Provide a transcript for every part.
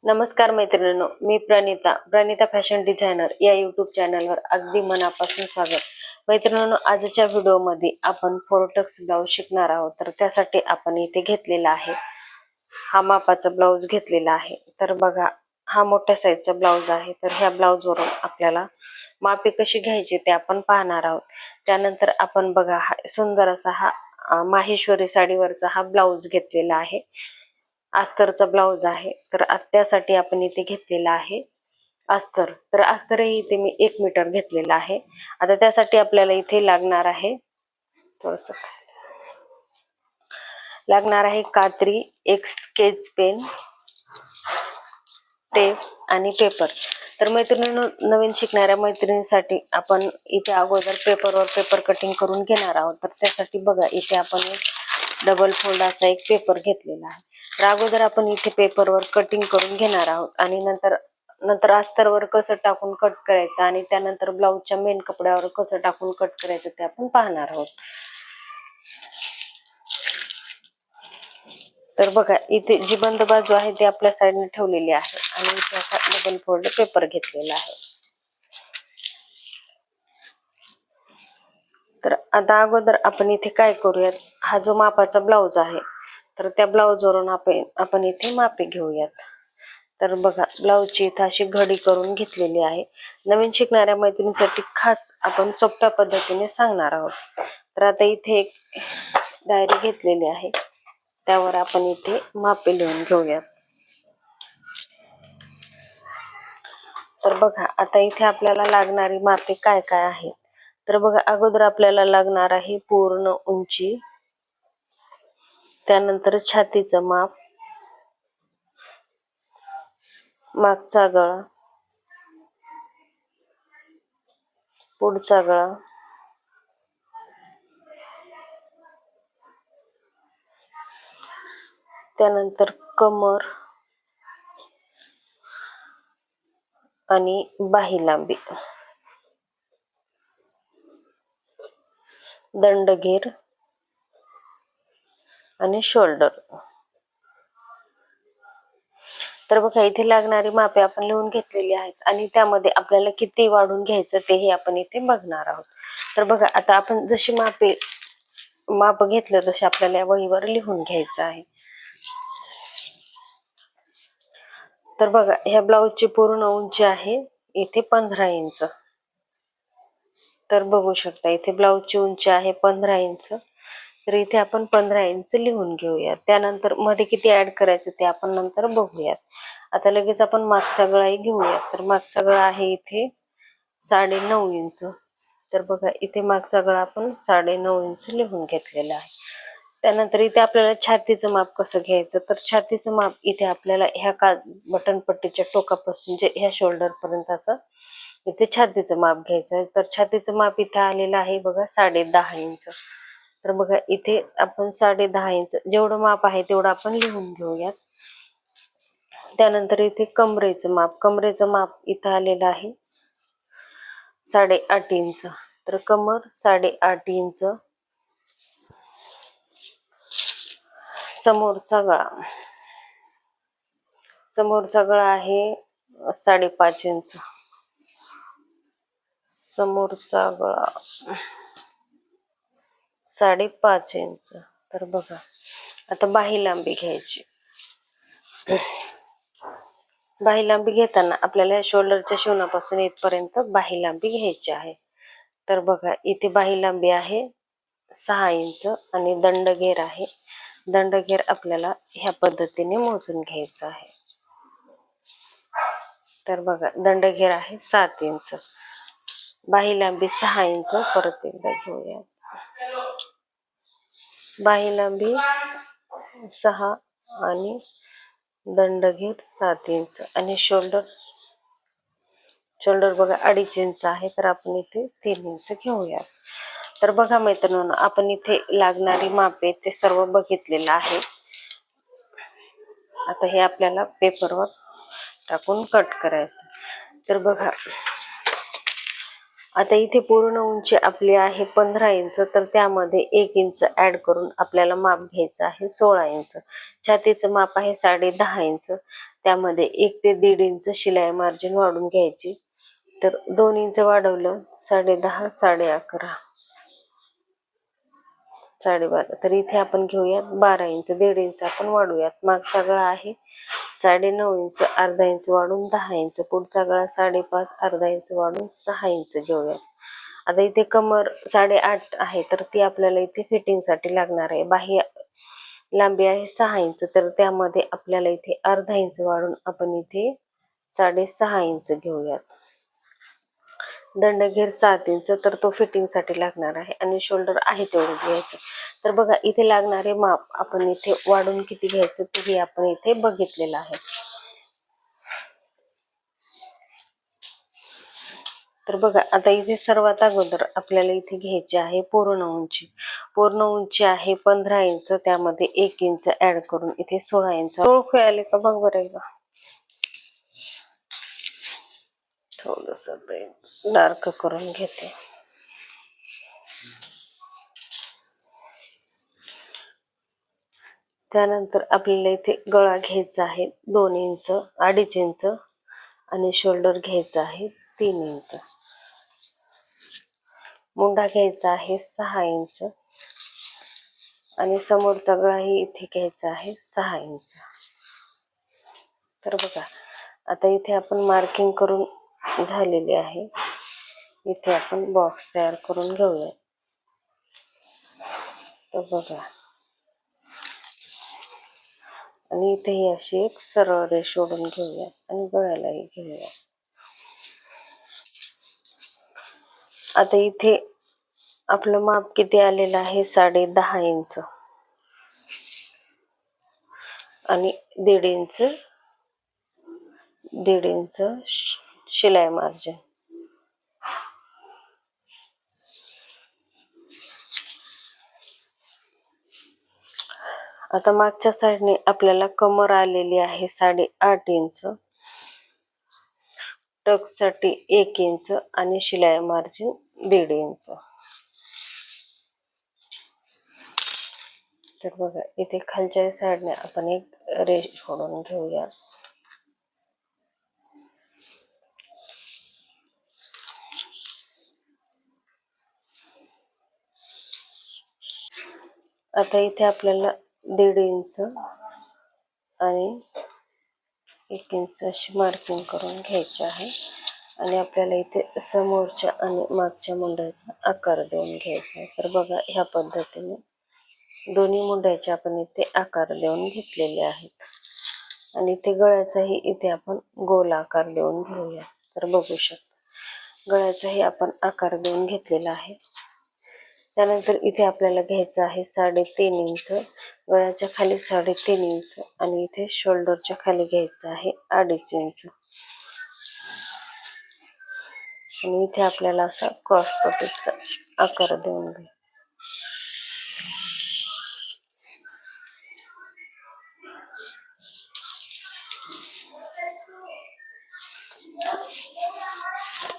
नमस्कार मैत्रिणींनो, मी Pranita fashion designer या यूट्यूब चॅनलवर अगदी मनापासून स्वागत. मैत्रिणींनो, आजच्या व्हिडिओमध्ये आपण फोरटक्स ब्लाऊज शिकणार आहोत. तर त्यासाठी आपण इथे घेतलेला आहे हा मापाचा ब्लाऊज घेतलेला आहे. तर बघा, हा मोठ्या साईजचा ब्लाऊज आहे. तर ह्या ब्लाऊजवरून आपल्याला मापे कशी घ्यायची ते आपण पाहणार आहोत. त्यानंतर आपण बघा, सुंदर असा हा माहेश्वरी साडीवरचा हा ब्लाऊज घेतलेला आहे. अस्तरचा ब्लाऊज आहे. तर त्यासाठी आपण इथे घेतलेला आहे अस्तर. तर अस्तरही इथे मी 1 मीटर घेतलेला आहे. आता त्यासाठी आपल्याला इथे लागणार आहे कात्री, एक स्केच पेन, टेप आणि पेपर. तर मैत्रिणींनो, नवीन शिकणाऱ्या मैत्रिणींसाठी आपण इथे अगोदर पेपर कटिंग करून घेणार आहोत. तर त्यासाठी बघा, इथे आपण डबल फोल्ड असा एक पेपर घेतलेला आहे. तर अगोदर आपण इथे पेपरवर कटिंग करून घेणार आहोत आणि नंतर अस्तरवर कसं टाकून कट करायचं आणि त्यानंतर ब्लाऊजच्या मेन कपड्यावर कसं टाकून कट करायचं ते आपण पाहणार आहोत. तर बघा, इथे जी बंद बाजू आहे ती आपल्या साईडने ठेवलेली आहे आणि इथे असा डबल फोल्ड पेपर घेतलेला आहे. तर आता अगोदर आपण इथे काय करूयात, हा जो मापाचा ब्लाऊज आहे तर त्या ब्लाऊजवरून आपण इथे मापे घेऊयात. तर बघा, ब्लाऊजची इथं अशी घडी करून घेतलेली आहे. नवीन शिकणाऱ्या मैत्रिणींसाठी खास आपण सोप्या पद्धतीने सांगणार आहोत. तर आता इथे एक डायरी घेतलेली आहे, त्यावर आपण इथे मापे लिहून घेऊयात. तर बघा, आता इथे आपल्याला लागणारी मापे काय काय आहेत. तर बघा, अगोदर आपल्याला लागणार आहे पूर्ण उंची, त्यानंतर छातीचं माप, मागचा गळा, पुढचा गळा, त्यानंतर कमर आणि बाही लांबी, दंडघेर आणि शोल्डर. तर बघा, इथे लागणारी मापे आपण लिहून घेतलेली आहेत आणि त्यामध्ये आपल्याला किती वाढून घ्यायचं तेही आपण इथे बघणार आहोत. तर बघा, आता आपण जशी माप घेतलं तसे आपल्याला या वहीवर लिहून घ्यायचं आहे. तर बघा, ह्या ब्लाऊजची पूर्ण उंची आहे इथे 15 इंच. तर बघू शकता, इथे ब्लाऊजची उंची आहे 15 इंच. तर इथे आपण 15 इंच लिहून घेऊयात. त्यानंतर मध्ये किती ऍड करायचं ते आपण नंतर बघूयात. आता लगेच आपण मागचा गळाही घेऊयात. तर मागचा गळा आहे इथे 9.5 इंच. तर बघा, इथे मागचा गळा आपण 9.5 इंच लिहून घेतलेला आहे. त्यानंतर इथे आपल्याला छातीचं माप कसं घ्यायचं, तर छातीचं माप इथे आपल्याला ह्या बटन पट्टीच्या टोकापासून जे ह्या शोल्डर पर्यंत असं इथे छातीचं माप घ्यायचं. तर छातीचं माप इथे आलेलं आहे बघा 10.5 इंच. तर बघा, इथे आपण 10.5 इंच जेवढं माप आहे तेवढं आपण लिहून घेऊयात. त्यानंतर इथे कमरेचं माप इथं आलेलं आहे 8.5 इंच. तर कमर 8.5 इंच. समोरचा गळा आहे 5.5 इंच. समोरचा गळा 5.5 इंच. तर बघा, आता बाही लांबी घ्यायची. बाही लांबी घेताना आपल्याला शोल्डरच्या शिवणापासून इथपर्यंत बाही लांबी घ्यायची आहे. तर बघा, इथे बाही लांबी आहे 6 इंच आणि दंडघेर आहे. दंडघेर आपल्याला ह्या पद्धतीने मोजून घ्यायचं आहे. तर बघा, दंडघेर आहे 7 इंच. बाही लांबी 6 इंच. परत एकदा घेऊया. बाही लांबी 6 आणि दंडघेर 7 इंच आणि शोल्डर बघा 2.5 इंच आहे. तर आपण इथे 3 इंच घेऊया. तर बघा मैत्रिणींनो, आपण इथे लागणारी मापे ते सर्व बघितलेलं आहे. आता हे आपल्याला पेपरवर टाकून कट करायचं. तर बघा, आता इथे पूर्ण उंची आपली आहे 15 इंच, तर त्यामध्ये 1 इंच ऍड करून आपल्याला माप घ्यायचं आहे 16 इंच. छातीचं माप आहे 10.5 इंच, त्यामध्ये 1 ते 1.5 इंच शिलाई मार्जिन वाढून घ्यायची. तर 2 इंच वाढवलं 10.5, 11.5, 12.5. तर इथे आपण घेऊयात 12 इंच, 1.5 इंच आपण वाढूयात. मागचा गळा आहे 9.5 इंच, अर्धा इंच वाढून 10 इंच. पुढचा गळा 5.5, अर्धा इंच वाढून 6 इंच घेऊयात. आता इथे कमर 8.5 आहे, तर ती आपल्याला इथे फिटिंग साठी लागणार आहे. बाह्य लांबी आहे 6 इंच, तर त्यामध्ये आपल्याला इथे अर्धा इंच वाढून आपण इथे 6.5 इंच घेऊयात. दंडघेर 7 इंच, तर तो फिटिंग साठी लागणार आहे आणि शोल्डर आहे तेवढं घ्यायचं. तर बघा इथे लागणारे माप आपण इथे वाढून किती घ्यायचं तेही आपण इथे बघितलेलं आहे. तर बघा आता इथे सर्वात अगोदर आपल्याला इथे घ्यायची आहे पूर्ण उंची. पूर्ण उंची आहे 15 इंच, त्यामध्ये 1 इंच ऍड करून इथे 16 इंच. ओळखू आले का बघ बरं एकदा. थोडस डार्क करून घेते. त्यानंतर आपल्याला इथे गळा घ्यायचा आहे 2 इंच, 2.5 इंच आणि शोल्डर घ्यायचा आहे 3 इंच. मुंडा घ्यायचा आहे 6 इंच आणि समोरचा गळाही इथे घ्यायचा आहे 6 इंच. तर बघा आता इथे आपण मार्किंग करून झालेली आहे. इथे आपण बॉक्स तयार करून घेऊया. तर बघा आणि इथे ही अशी एक सरळ रेष ओढून घेऊया आणि गळ्यालाही घेऊया. आता इथे आपलं माप किती आलेलं आहे 10.5 इंच आणि 1.5 इंच शिलाई मार्जिन. आता मागच्या साईडने आपल्याला कमर आलेली आहे 8.5 इंच, टक्स साठी 1 इंच आणि शिलाई मार्जिन 1.5 इंच. तर बघा इथे खालच्या साईडने आपण एक रेष ओढून घेऊया. आता इथे आपल्याला 1.5 इंच आणि 1 इंच अशी मार्किंग करून घ्यायची आहे आणि आपल्याला इथे समोरच्या आणि मागच्या मुंड्याचा आकार देऊन घ्यायचा आहे. तर बघा ह्या पद्धतीने दोन्ही मुंड्याचे आपण इथे आकार देऊन घेतलेले आहेत आणि इथे गळ्याचाही इथे आपण गोल आकार देऊन घेऊया. तर बघू शकता गळ्याचाही आपण आकार देऊन घेतलेला आहे. त्यानंतर इथे आपल्याला घ्यायचं आहे 3.5 इंच, गळ्याच्या खाली 3.5 इंच आणि इथे शोल्डरच्या खाली घ्यायचं आहे 2.5 इंच आणि इथे आपल्याला असा क्रॉस पट्टीचा आकार देऊन घ्या.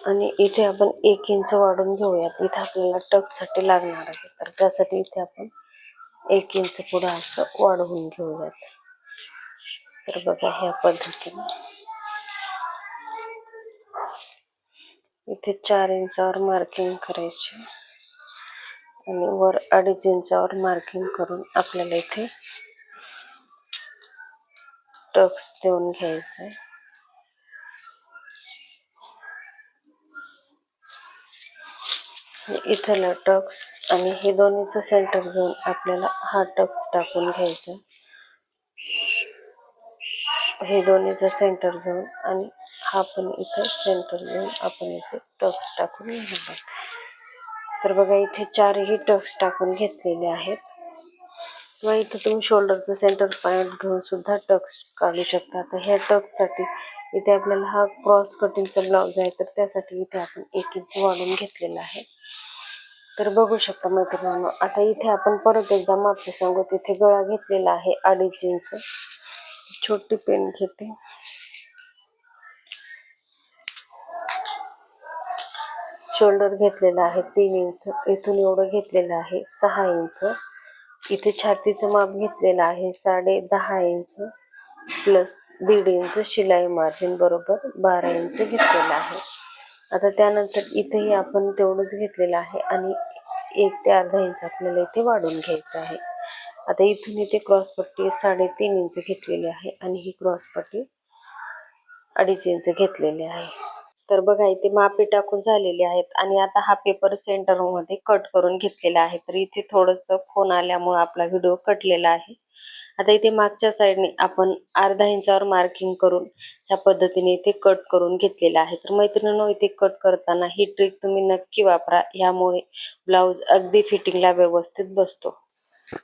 आणि इथे आपण 1 इंच वाढून घेऊयात. इथे आपल्याला टक्स साठी लागणार आहे, तर त्यासाठी इथे आपण 1 इंच पुढे असं वाढवून घेऊयात. तर बघा ह्या पद्धतीने इथे 4 इंचावर मार्किंग करायची आणि वर 2.5 इंचावर मार्किंग करून आपल्याला इथे टक्स देऊन घ्यायचंय. इथला टक्स आणि हे दोन्हीचं सेंटर घेऊन आपल्याला हा टक्स टाकून घ्यायचा. हे दोन्हीचं सेंटर घेऊन आणि हा पण इथे सेंटर घेऊन आपण इथे टक्स टाकून घेऊया. तर बघा इथे 4ही टक्स टाकून घेतलेले आहेत. किंवा इथे तुम्ही शोल्डरचं सेंटर पॉइंट घेऊन सुद्धा टक्स काढू शकता. तर ह्या टक्स साठी इथे आपल्याला हा क्रॉस कटिंगचा ब्लाउज आहे, तर त्यासाठी इथे आपण 1 इंच वाढून घेतलेला आहे. तर बघू शकता मैत्रिणींनो. आता इथे आपण परत एकदा माप सांगू. तिथे गळा घेतलेला आहे 2.5 इंच. छोटी पेन घेते. शोल्डर घेतलेला आहे 3 इंच, इथून एवढं घेतलेलं आहे 6 इंच, इथे छातीचं माप घेतलेलं आहे 10.5 इंच प्लस 1.5 इंच शिलाई मार्जिन, बरोबर 12 इंच घेतलेलं आहे. आता त्यानंतर इथेही आपण तेवढंच घेतलेलं आहे आणि 1 ते अर्धा इंच आपल्याला इथे वाढवून घ्यायचं आहे. आता इथून इथे क्रॉसपट्टी 3.5 इंच घेतलेली आहे आणि ही क्रॉसपट्टी 2.5 इंच घेतलेली आहे. तर बघा इथे मापे टाकून झालेले आहेत आणि आता हा पेपर सेंटर मध्ये कट करून घेतलेला आहे. तर इथे थोडस फोन आल्यामुळे आपला व्हिडिओ कटलेला आहे. आता इथे मागच्या साईडने आपण अर्धा इंचावर मार्किंग करून ह्या पद्धतीने इथे कट करून घेतलेला आहे. तर मैत्रिणींनो, इथे कट करताना ही ट्रिक तुम्ही नक्की वापरा, यामुळे ब्लाउज अगदी फिटिंगला व्यवस्थित बसतो.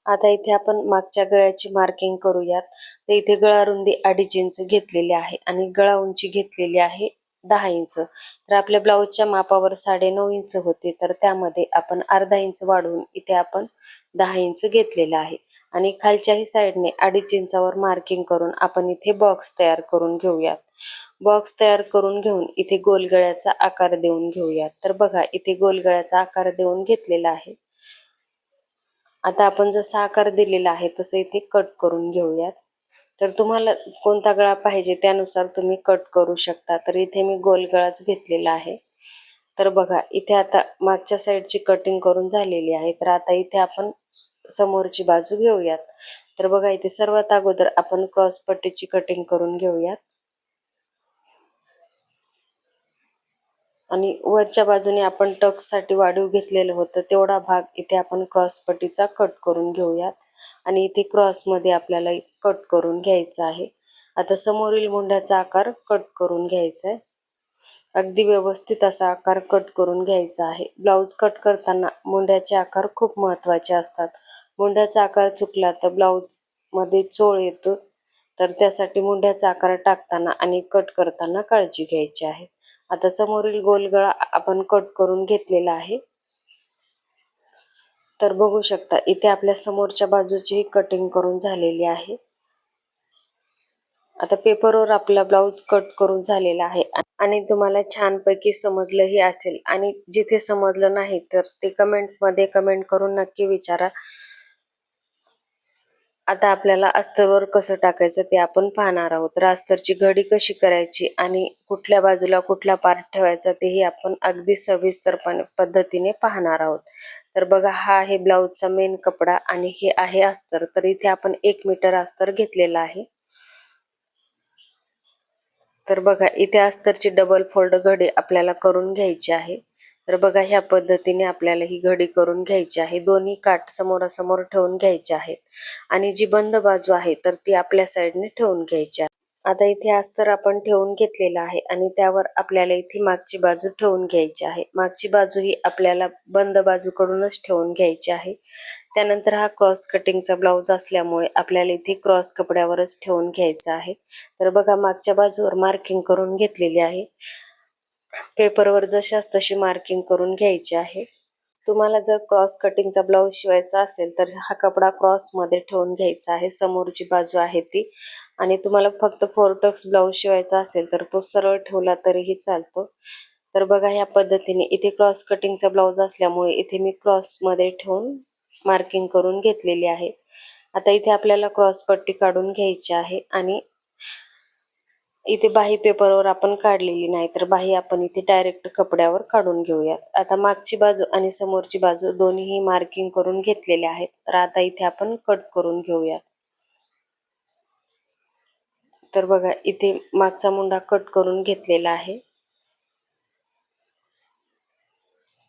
आता इथे आपण मागच्या गळ्याची मार्किंग करूयात. तर इथे गळा रुंदी 2.5 इंच घेतलेली आहे आणि गळा उंची घेतलेली आहे 10 इंच. तर आपल्या ब्लाऊजच्या मापावर 9.5 इंच होते, तर त्यामध्ये आपण अर्धा इंच वाढवून इथे आपण 10 इंच घेतलेला आहे आणि खालच्याही साईडने 2.5 इंचावर मार्किंग करून आपण इथे बॉक्स तयार करून घेऊयात. बॉक्स तयार करून घेऊन इथे गोलगळ्याचा आकार देऊन घेऊयात. तर बघा इथे गोलगळ्याचा आकार देऊन घेतलेला आहे. आता आपण जसा आकार दिलेला आहे तसं इथे कट करून घेऊयात. तर तुम्हाला कोणता गळा पाहिजे त्यानुसार तुम्ही कट करू शकता. तर इथे मी गोल गळाच घेतलेला आहे. तर बघा इथे आता मागच्या साईडची कटिंग करून झालेली आहे. तर आता इथे आपण समोरची बाजू घेऊयात. तर बघा इथे सर्वात अगोदर आपण क्रॉस पट्टीची कटिंग करून घेऊयात आणि वरच्या बाजूने आपण टक्ससाठी वाढीव घेतलेलं होतं तेवढा भाग इथे आपण क्रॉस पट्टीचा कट करून घेऊयात आणि इथे क्रॉस मध्ये आपल्याला कट करून घ्यायचा आहे. आता समोरील मुंड्याचा आकार कट करून घ्यायचा आहे. अगदी व्यवस्थित असा आकार कट करून घ्यायचा आहे. ब्लाऊज कट करताना मुंड्याचे आकार खूप महत्त्वाचे असतात. मुंड्याचा आकार चुकला तर ब्लाऊज मध्ये चोळ येतो. तर त्यासाठी मुंड्याचा आकार टाकताना आणि कट करताना काळजी घ्यायची आहे. आता समोरील गोलगळा आपण कट करून घेतलेला आहे. तर बघू शकता इथे आपल्या समोरच्या बाजूची कटिंग करून झालेली आहे. आता पेपरवर आपला ब्लाऊज कट करून झालेला आहे आणि तुम्हाला छानपैकी समजलंही असेल आणि जिथे समजलं नाही तर ते कमेंट मध्ये कमेंट करून नक्की विचारा. आता आपल्याला अस्तरवर कसं टाकायचं ते आपण पाहणार आहोत. तर अस्तरची घडी कशी करायची आणि कुठल्या बाजूला कुठला पार्ट ठेवायचा तेही आपण अगदी सविस्तरपणे पद्धतीने पाहणार आहोत. तर बघा हा आहे ब्लाऊजचा मेन कपडा आणि हे आहे अस्तर. तर इथे आपण 1 मीटर अस्तर घेतलेला आहे. तर बघा इथे अस्तरची डबल फोल्ड घडी आपल्याला करून घ्यायची आहे. तर बघा ह्या पद्धतीने आपल्याला ही घडी करून घ्यायची आहे. दोन्ही काठ समोरासमोर ठेवून घ्यायचे आहेत आणि जी बंद बाजू आहे तर ती आपल्या साईडने ठेवून घ्यायची आहे. आता इथे अस्तर आपण ठेवून घेतलेला आहे आणि त्यावर आपल्याला इथे मागची बाजू ठेवून घ्यायची आहे. मागची बाजू ही आपल्याला बंद बाजूकडूनच ठेवून घ्यायची आहे. त्यानंतर हा क्रॉस कटिंगचा ब्लाऊज असल्यामुळे आपल्याला इथे क्रॉस कपड्यावरच ठेवून घ्यायचा आहे. तर बघा मागच्या बाजूवर मार्किंग करून घेतलेली आहे. पेपरवर जशास तशी मार्किंग करून घ्यायची आहे. तुम्हाला जर क्रॉस कटिंगचा ब्लाऊज शिवायचा असेल तर हा कपडा क्रॉस मध्ये ठेवून घ्यायचा आहे. समोरची बाजू आहे ती. आणि तुम्हाला फक्त 4 टक्स ब्लाऊज शिवायचा असेल तर तो सरळ ठेवला तरीही चालतो. तर बघा ह्या पद्धतीने इथे क्रॉस कटिंगचा ब्लाऊज असल्यामुळे इथे मी क्रॉस मध्ये ठेवून मार्किंग करून घेतलेली आहे. आता इथे आपल्याला क्रॉस पट्टी काढून घ्यायची आहे आणि इथे बाही पेपरवर आपण काढलेली नाही तर बाही आपण इथे डायरेक्ट कपड्यावर काढून घेऊयात. आता मागची बाजू आणि समोरची बाजू दोन्हीही मार्किंग करून घेतलेले आहेत. तर आता इथे आपण कट करून घेऊयात. तर बघा इथे मागचा मुंडा कट करून घेतलेला आहे.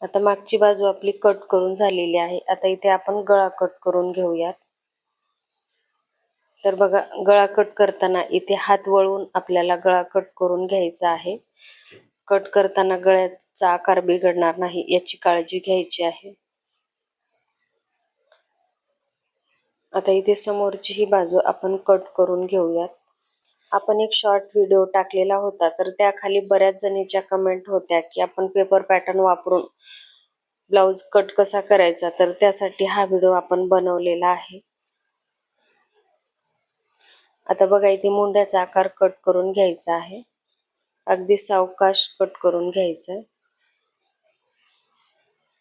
आता मागची बाजू आपली कट करून झालेली आहे. आता इथे आपण गळा कट करून घेऊयात. तर बघा गळा कट करताना इथे हात वळवून आपल्याला गळा कट करून घ्यायचा आहे. कट करताना गळ्याचा आकार बिघडणार नाही याची काळजी घ्यायची आहे. आता इथे समोरची ही बाजू आपण कट करून घेऊयात. आपण एक शॉर्ट व्हिडिओ टाकलेला होता तर त्याखाली बऱ्याच जणीच्या कमेंट होत्या की आपण पेपर पॅटर्न वापरून ब्लाऊज कट कसा करायचा, तर त्यासाठी हा व्हिडिओ आपण बनवलेला आहे. आता बघा इथे मुंड्याचा आकार कट करून घ्यायचा आहे. अगदी सावकाश कट करून घ्यायचा आहे.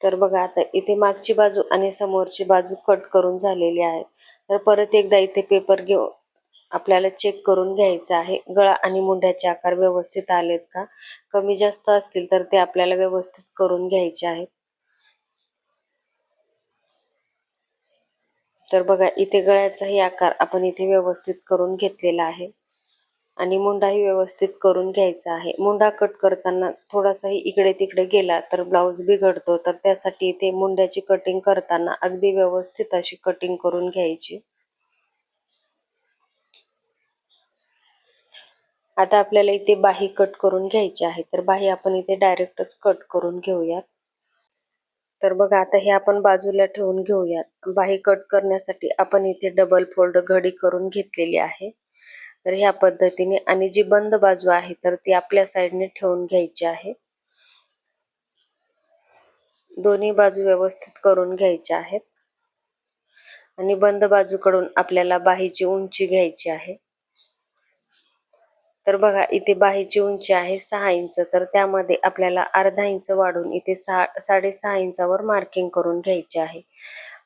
तर बघा आता इथे मागची बाजू आणि समोरची बाजू कट करून झालेली आहे. तर परत एकदा इथे पेपर घेऊन आपल्याला चेक करून घ्यायचा आहे. गळा आणि मुंड्याचे आकार व्यवस्थित आलेत का? कमी जास्त असतील तर ते आपल्याला व्यवस्थित करून घ्यायचे आहेत. तर बघा इथे गळ्याचाही आकार आपण इथे व्यवस्थित करून घेतलेला आहे आणि मुंडाही व्यवस्थित करून घ्यायचा आहे. मुंडा कट करताना थोडासाही इकडे तिकडे गेला तर ब्लाऊज बिघडतो. तर त्यासाठी इथे मुंड्याची कटिंग करताना अगदी व्यवस्थित अशी कटिंग करून घ्यायची. आता आपल्याला इथे बाही कट करून घ्यायची आहे. तर बाही आपण इथे डायरेक्टच कट करून घेऊयात. तर बघा आता हे आपण बाजूला ठेवून घेऊयात. बाही कट करण्यासाठी आपण इथे डबल फोल्ड घडी करून घेतलेली आहे. तर ह्या पद्धतीने आणि जी बंद बाजू आहे तर ती आपल्या साईडने ठेवून घ्यायची आहे. दोन्ही बाजू व्यवस्थित करून घ्यायच्या आहेत आणि बंद बाजूकडून आपल्याला बाहीची उंची घ्यायची आहे. तर बघा इथे बाहीची उंची आहे 6 इंच. तर त्यामध्ये आपल्याला अर्धा इंच वाढून इथे 6.5 इंचावर मार्किंग करून घ्यायचे आहे.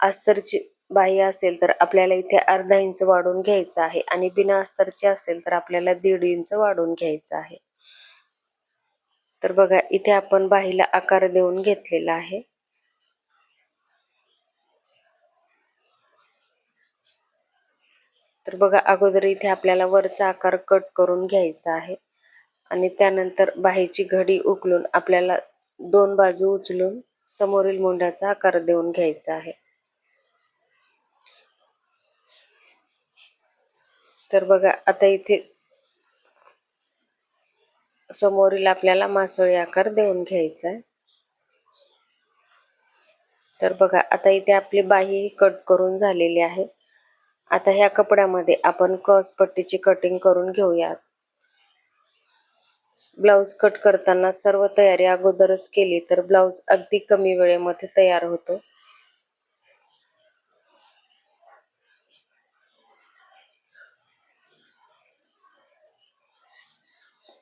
अस्तरची बाही असेल तर आपल्याला इथे अर्धा इंच वाढून घ्यायचं आहे आणि बिना अस्तरची असेल तर आपल्याला 1.5 इंच वाढून घ्यायचं आहे. तर बघा इथे आपण बाहीला आकार देऊन घेतलेला आहे. तर बघा अगोदर इथे आपल्याला वरचा आकार कट करून घ्यायचा आहे आणि त्यानंतर बाहीची घडी उकलून आपल्याला दोन बाजू उचलून समोरील मुंड्याचा आकार देऊन घ्यायचा आहे. तर बघा आता इथे समोरील आपल्याला मासोळी आकार देऊन घ्यायचा आहे. तर बघा आता इथे आपली बाही कट करून झालेली आहे. आता ह्या कपड्यामध्ये आपण क्रॉस पट्टीची कटिंग करून घेऊयात. ब्लाऊज कट करताना सर्व तयारी अगोदरच केली तर ब्लाऊज अगदी कमी वेळेमध्ये तयार होतो.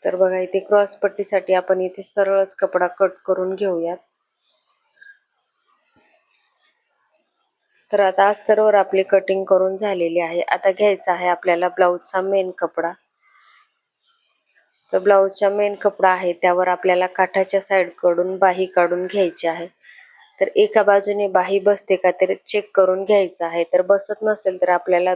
तर बघा इथे क्रॉस पट्टीसाठी आपण इथे सरळच कपडा कट करून घेऊयात. तर आता अस्तरवर आपली कटिंग करून झालेली आहे. आता घ्यायचा आहे आपल्याला ब्लाऊजचा मेन कपडा. तर ब्लाऊजचा मेन कपडा आहे त्यावर आपल्याला काठाच्या साइड कडून बाही काढून घ्यायची आहे. तर एका बाजूने बाही बसते का ते चेक करून घ्यायचं आहे. तर बसत नसेल तर आपल्याला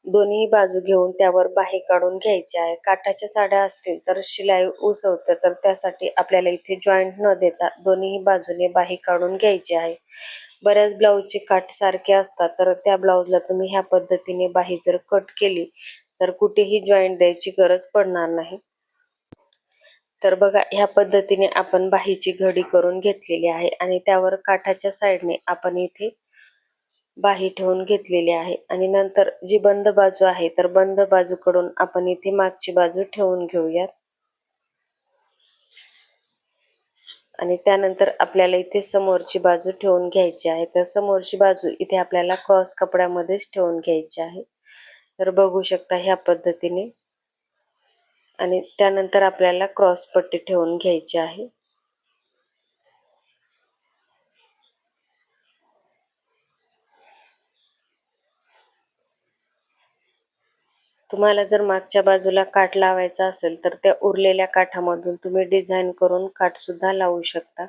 दोन्ही बाजू घेऊन त्यावर बाही काढून घ्यायची आहे. काठाच्या साड्या असतील तर शिलाई उसवतं तर त्यासाठी आपल्याला इथे जॉईंट न देता दोन्ही बाजूने बाही काढून घ्यायची आहे. बऱ्याच ब्लाऊजचे काठ सारखे असतात तर त्या ब्लाऊजला तुम्ही ह्या पद्धतीने बाही जर कट केली तर कुठेही जॉईंट द्यायची गरज पडणार नाही. तर बघा ह्या पद्धतीने आपण बाहीची घडी करून घेतलेली आहे आणि त्यावर काठाच्या साईडने आपण इथे बाही ठेवून घेतलेली आहे आणि नंतर जी बंद बाजू आहे तर बंद बाजूकडून आपण इथे मागची बाजू ठेवून घेऊयात आणि त्यानंतर आपल्याला इथे समोरची बाजू ठेवून घ्यायची आहे. तर समोरची बाजू इथे आपल्याला क्रॉस कपड्यामध्येच ठेवून घ्यायची आहे. तर बघू शकता ह्या पद्धतीने आणि त्यानंतर आपल्याला क्रॉस पट्टी ठेवून घ्यायची आहे. तुम्हाला जर मागच्या बाजूला काठ लावायचा असेल तर त्या उरलेल्या काठामधून तुम्ही डिझाईन करून काठ सुद्धा लावू शकता.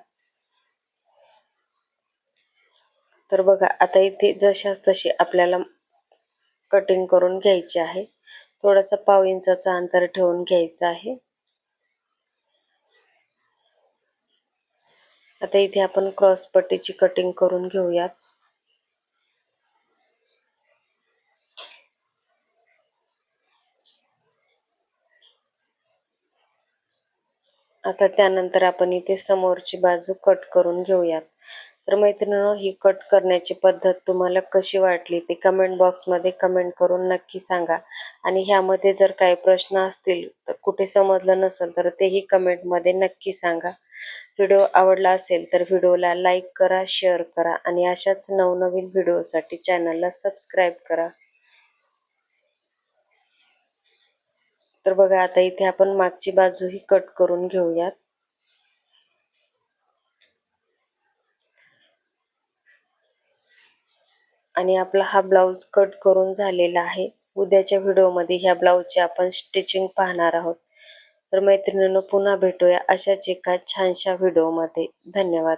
तर बघा आता इथे जशास तशी आपल्याला कटिंग करून घ्यायची आहे. थोडासा पाव इंचाचा अंतर ठेवून घ्यायचं आहे. आता इथे आपण क्रॉस पट्टीची कटिंग करून घेऊयात. आता त्यानंतर आपण इथे समोरची बाजू कट करून घेऊयात. तर मैत्रिणींनो ही कट करण्याची पद्धत तुम्हाला कशी वाटली ते कमेंट बॉक्समध्ये कमेंट करून नक्की सांगा आणि ह्यामध्ये जर काही प्रश्न असतील तर कुठे समजलं नसेल तर तेही कमेंटमध्ये नक्की सांगा. व्हिडिओ आवडला असेल तर व्हिडिओला लाईक करा, शेअर करा आणि अशाच नवनवीन व्हिडिओसाठी चॅनलला सबस्क्राईब करा. तर बघा आता इथे आपण मागची बाजूही कट करून घेऊयात. आणि आपला हा ब्लाऊज कट करून झालेला आहे. उद्याच्या व्हिडिओमध्ये ह्या ब्लाऊजची आपण स्टिचिंग पाहणार आहोत. तर मैत्रिणींनो, पुन्हा भेटूया अशाच एका छानशा व्हिडिओमध्ये. धन्यवाद.